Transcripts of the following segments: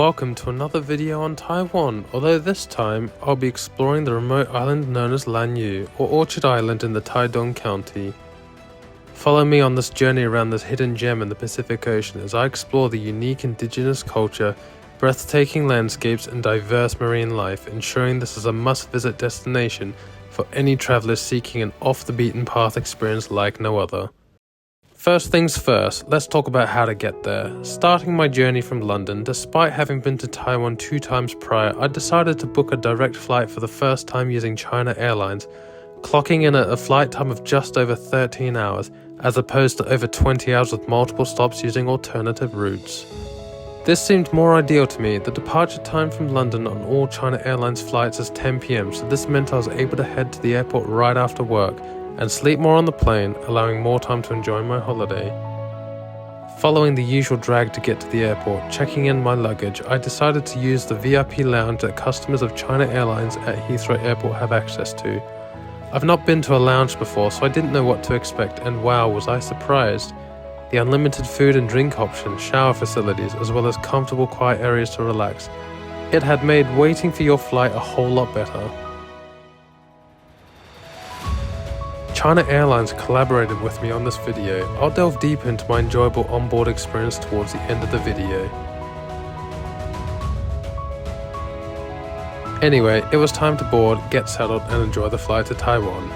welcome to another video on Taiwan, although this time I'll be exploring the remote island known as Lanyu, or Orchid Island in the Taitung county. Follow me on this journey around this hidden gem in the Pacific Ocean as I explore the unique indigenous culture, breathtaking landscapes and diverse marine life, ensuring this is a must-visit destination for any travelers seeking an off-the-beaten-path experience like no other. First things first, let's talk about how to get there. Starting my journey from London, despite having been to Taiwan 2 times prior, I decided to book a direct flight for the first time using China Airlines, clocking in at a flight time of just over 13 hours, as opposed to over 20 hours with multiple stops using alternative routes. This seemed more ideal to me. The departure time from London on all China Airlines flights is 10 PM, so this meant I was able to head to the airport right after work and sleep more on the plane, allowing more time to enjoy my holiday. Following the usual drag to get to the airport, checking in my luggage, I decided to use the VIP lounge that customers of China Airlines at Heathrow Airport have access to. I've not been to a lounge before, so I didn't know what to expect, and wow, was I surprised. The unlimited food and drink options, shower facilities, as well as comfortable quiet areas to relax. It had made waiting for your flight a whole lot better. China Airlines collaborated with me on this video. I'll delve deeper into my enjoyable onboard experience towards the end of the video. Anyway, it was time to board, get settled, and enjoy the flight to Taiwan.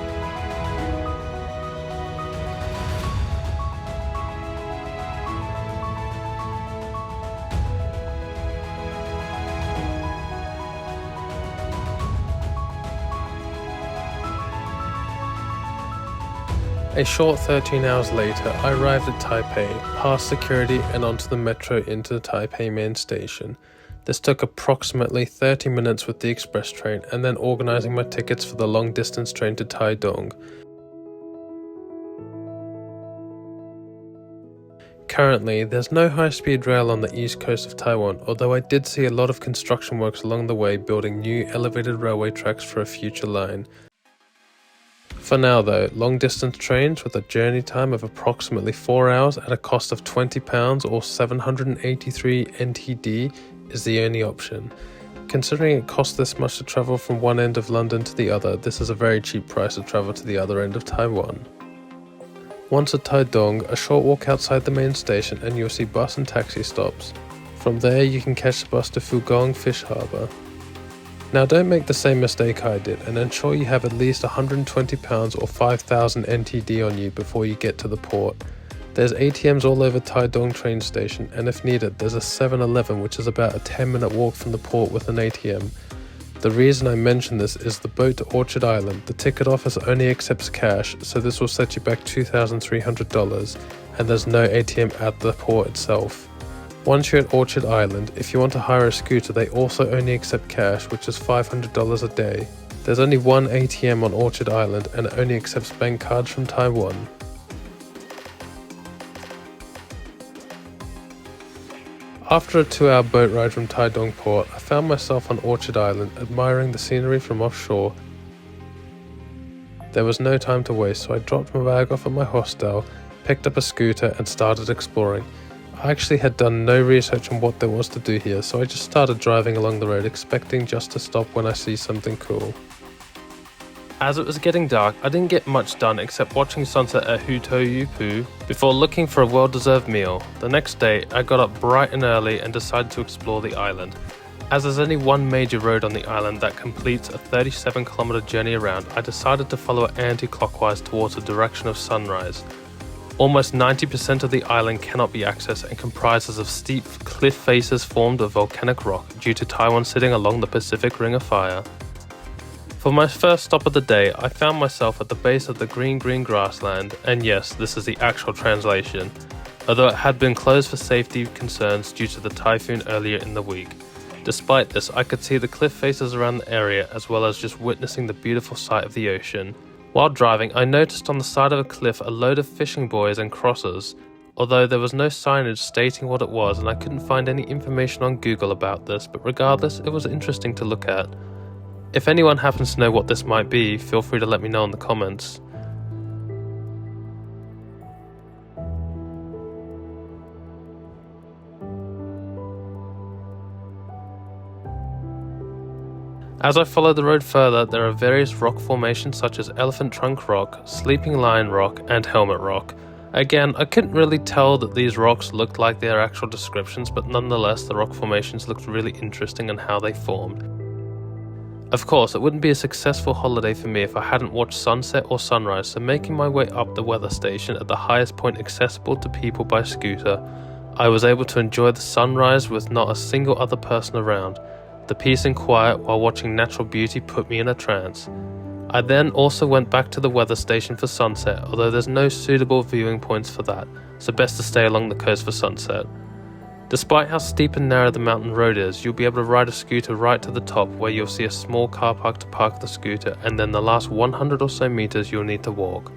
A short 13 hours later, I arrived at Taipei, past security and onto the metro into the Taipei main station. This took approximately 30 minutes with the express train and then organising my tickets for the long distance train to Taitung. Currently, there's no high-speed rail on the east coast of Taiwan, although I did see a lot of construction works along the way building new elevated railway tracks for a future line. For now though, long-distance trains with a journey time of approximately 4 hours at a cost of £20 or 783 NTD is the only option. Considering it costs this much to travel from one end of London to the other, this is a very cheap price to travel to the other end of Taiwan. Once at Taitung, a short walk outside the main station and you'll see bus and taxi stops. From there you can catch the bus to Fugang Fish Harbour. Now don't make the same mistake I did and ensure you have at least £120 or 5,000 NTD on you before you get to the port. There's ATMs all over Taitung train station, and if needed there's a 7-Eleven which is about a 10-minute walk from the port with an ATM. The reason I mention this is the boat to Orchid Island. The ticket office only accepts cash, so this will set you back $2,300, and there's no ATM at the port itself. Once you're at Orchid Island, if you want to hire a scooter, they also only accept cash, which is $500 a day. There's only one ATM on Orchid Island and it only accepts bank cards from Taiwan. After a 2-hour boat ride from Taitung port, I found myself on Orchid Island admiring the scenery from offshore. There was no time to waste, so I dropped my bag off at my hostel, picked up a scooter and started exploring. I actually had done no research on what there was to do here, so I just started driving along the road expecting just to stop when I see something cool. As it was getting dark, I didn't get much done except watching sunset at Hutoyupu before looking for a well-deserved meal. The next day, I got up bright and early and decided to explore the island. As there's only one major road on the island that completes a 37-kilometer journey around, I decided to follow it anti-clockwise towards the direction of sunrise. Almost 90% of the island cannot be accessed and comprises of steep cliff faces formed of volcanic rock due to Taiwan sitting along the Pacific Ring of Fire. For my first stop of the day, I found myself at the base of the green grassland, and yes, this is the actual translation, although it had been closed for safety concerns due to the typhoon earlier in the week. Despite this, I could see the cliff faces around the area as well as just witnessing the beautiful sight of the ocean. While driving, I noticed on the side of a cliff a load of fishing buoys and crossers, although there was no signage stating what it was and I couldn't find any information on Google about this, but regardless, it was interesting to look at. If anyone happens to know what this might be, feel free to let me know in the comments. As I follow the road further, there are various rock formations such as Elephant Trunk Rock, Sleeping Lion Rock, and Helmet Rock. Again, I couldn't really tell that these rocks looked like their actual descriptions, but nonetheless the rock formations looked really interesting in how they formed. Of course, it wouldn't be a successful holiday for me if I hadn't watched sunset or sunrise, so making my way up the weather station at the highest point accessible to people by scooter, I was able to enjoy the sunrise with not a single other person around. The peace and quiet while watching natural beauty put me in a trance. I then also went back to the weather station for sunset, although there's no suitable viewing points for that, so best to stay along the coast for sunset. Despite how steep and narrow the mountain road is, you'll be able to ride a scooter right to the top where you'll see a small car park to park the scooter, and then the last 100 or so meters you'll need to walk.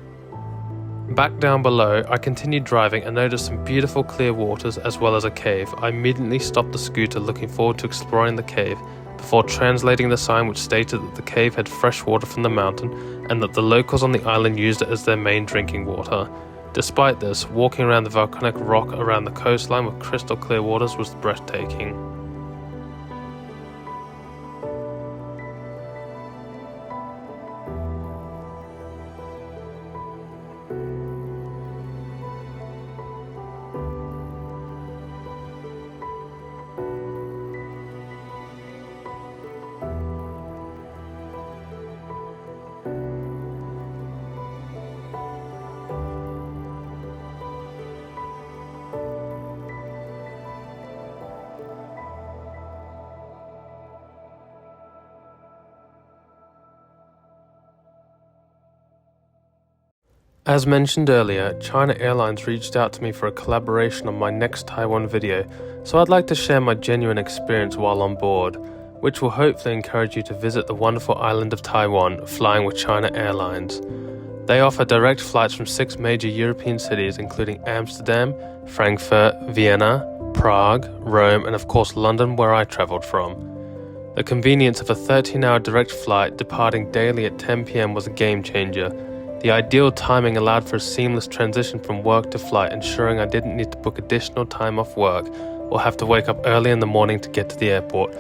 Back down below, I continued driving and noticed some beautiful clear waters as well as a cave. I immediately stopped the scooter looking forward to exploring the cave, before translating the sign which stated that the cave had fresh water from the mountain and that the locals on the island used it as their main drinking water. Despite this, walking around the volcanic rock around the coastline with crystal clear waters was breathtaking. As mentioned earlier, China Airlines reached out to me for a collaboration on my next Taiwan video, so I'd like to share my genuine experience while on board, which will hopefully encourage you to visit the wonderful island of Taiwan flying with China Airlines. They offer direct flights from 6 major European cities including Amsterdam, Frankfurt, Vienna, Prague, Rome, and of course London, where I travelled from. The convenience of a 13-hour direct flight departing daily at 10 PM was a game changer. The ideal timing allowed for a seamless transition from work to flight, ensuring I didn't need to book additional time off work or have to wake up early in the morning to get to the airport.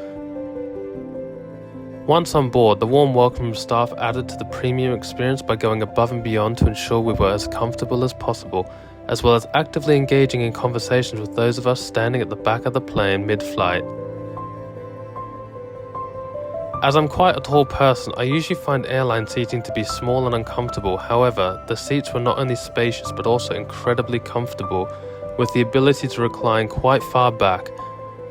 Once on board, the warm welcome from staff added to the premium experience by going above and beyond to ensure we were as comfortable as possible, as well as actively engaging in conversations with those of us standing at the back of the plane mid-flight. As I'm quite a tall person, I usually find airline seating to be small and uncomfortable. However, the seats were not only spacious but also incredibly comfortable, with the ability to recline quite far back.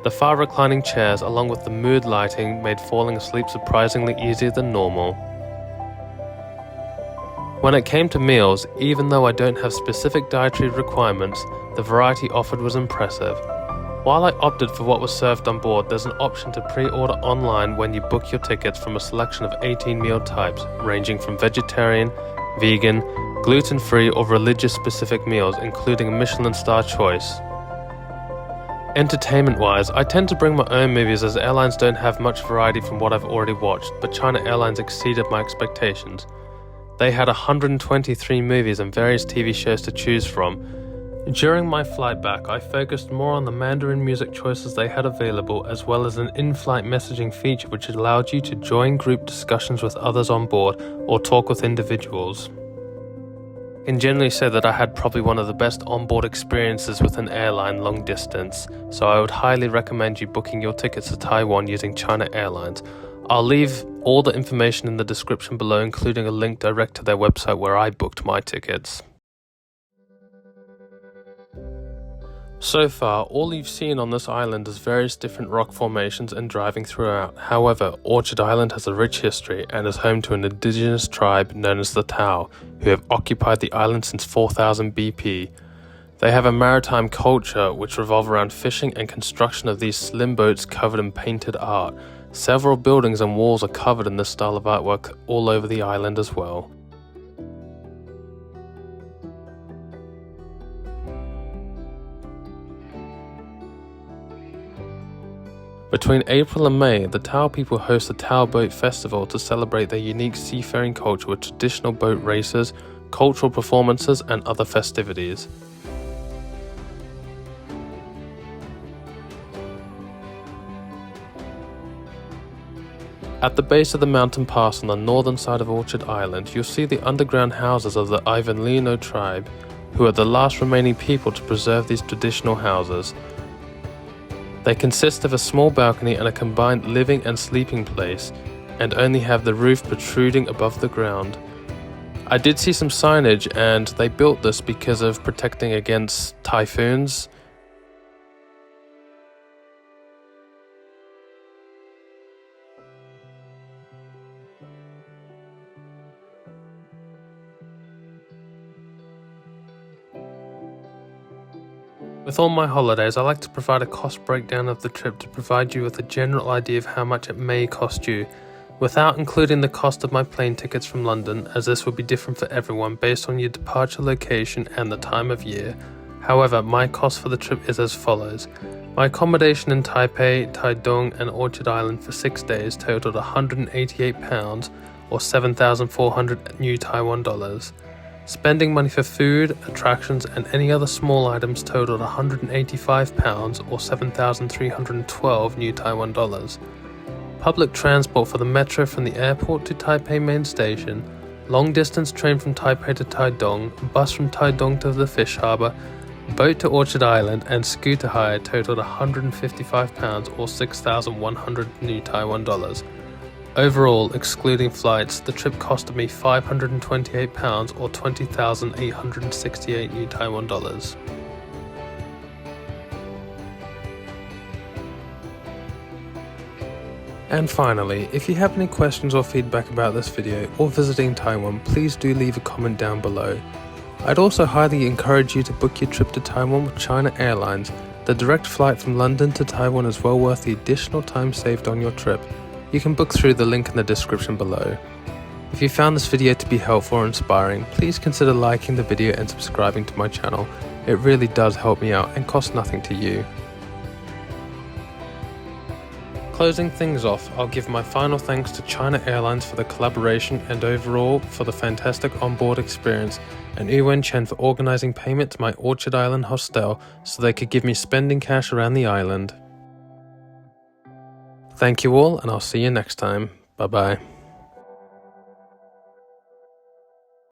The far reclining chairs, along with the mood lighting, made falling asleep surprisingly easier than normal. When it came to meals, even though I don't have specific dietary requirements, the variety offered was impressive. While I opted for what was served on board, there's an option to pre-order online when you book your tickets from a selection of 18 meal types, ranging from vegetarian, vegan, gluten-free or religious-specific meals, including a Michelin star choice. Entertainment-wise, I tend to bring my own movies as airlines don't have much variety from what I've already watched, but China Airlines exceeded my expectations. They had 123 movies and various TV shows to choose from. During my flight back, I focused more on the Mandarin music choices they had available, as well as an in-flight messaging feature which allowed you to join group discussions with others on board or talk with individuals. I can generally say that I had probably one of the best onboard experiences with an airline long distance, so I would highly recommend you booking your tickets to Taiwan using China Airlines. I'll leave all the information in the description below, including a link direct to their website where I booked my tickets. So far, all you've seen on this island is various different rock formations and driving throughout. However, Orchid Island has a rich history and is home to an indigenous tribe known as the Tao, who have occupied the island since 4000 BP. They have a maritime culture which revolve around fishing and construction of these slim boats covered in painted art. Several buildings and walls are covered in this style of artwork all over the island as well. Between April and May, the Tao people host the Tao Boat Festival to celebrate their unique seafaring culture with traditional boat races, cultural performances, and other festivities. At the base of the mountain pass on the northern side of Orchid Island, you'll see the underground houses of the Unveiling tribe, who are the last remaining people to preserve these traditional houses. They consist of a small balcony and a combined living and sleeping place, and only have the roof protruding above the ground. I did see some signage, and they built this because of protecting against typhoons. With all my holidays, I like to provide a cost breakdown of the trip to provide you with a general idea of how much it may cost you, without including the cost of my plane tickets from London, as this will be different for everyone based on your departure location and the time of year. However, my cost for the trip is as follows. My accommodation in Taipei, Taitung and Orchid Island for 6 days totaled £188 or 7,400 new Taiwan dollars. Spending money for food, attractions and any other small items totaled £185 or 7,312 new Taiwan dollars. Public transport for the metro from the airport to Taipei main station, long distance train from Taipei to Taitung, bus from Taitung to the fish harbour, boat to Orchid Island and scooter hire totaled £155 or 6,100 new Taiwan dollars. Overall, excluding flights, the trip costed me £528 or 20,868 new Taiwan dollars. And finally, if you have any questions or feedback about this video or visiting Taiwan, please do leave a comment down below. I'd also highly encourage you to book your trip to Taiwan with China Airlines. The direct flight from London to Taiwan is well worth the additional time saved on your trip. You can book through the link in the description below. If you found this video to be helpful or inspiring, please consider liking the video and subscribing to my channel. It really does help me out and costs nothing to you. Closing things off, I'll give my final thanks to China Airlines for the collaboration and overall for the fantastic onboard experience, and Yuan Chen for organising payment to my Orchid Island hostel so they could give me spending cash around the island. Thank you all, and I'll see you next time. Bye bye.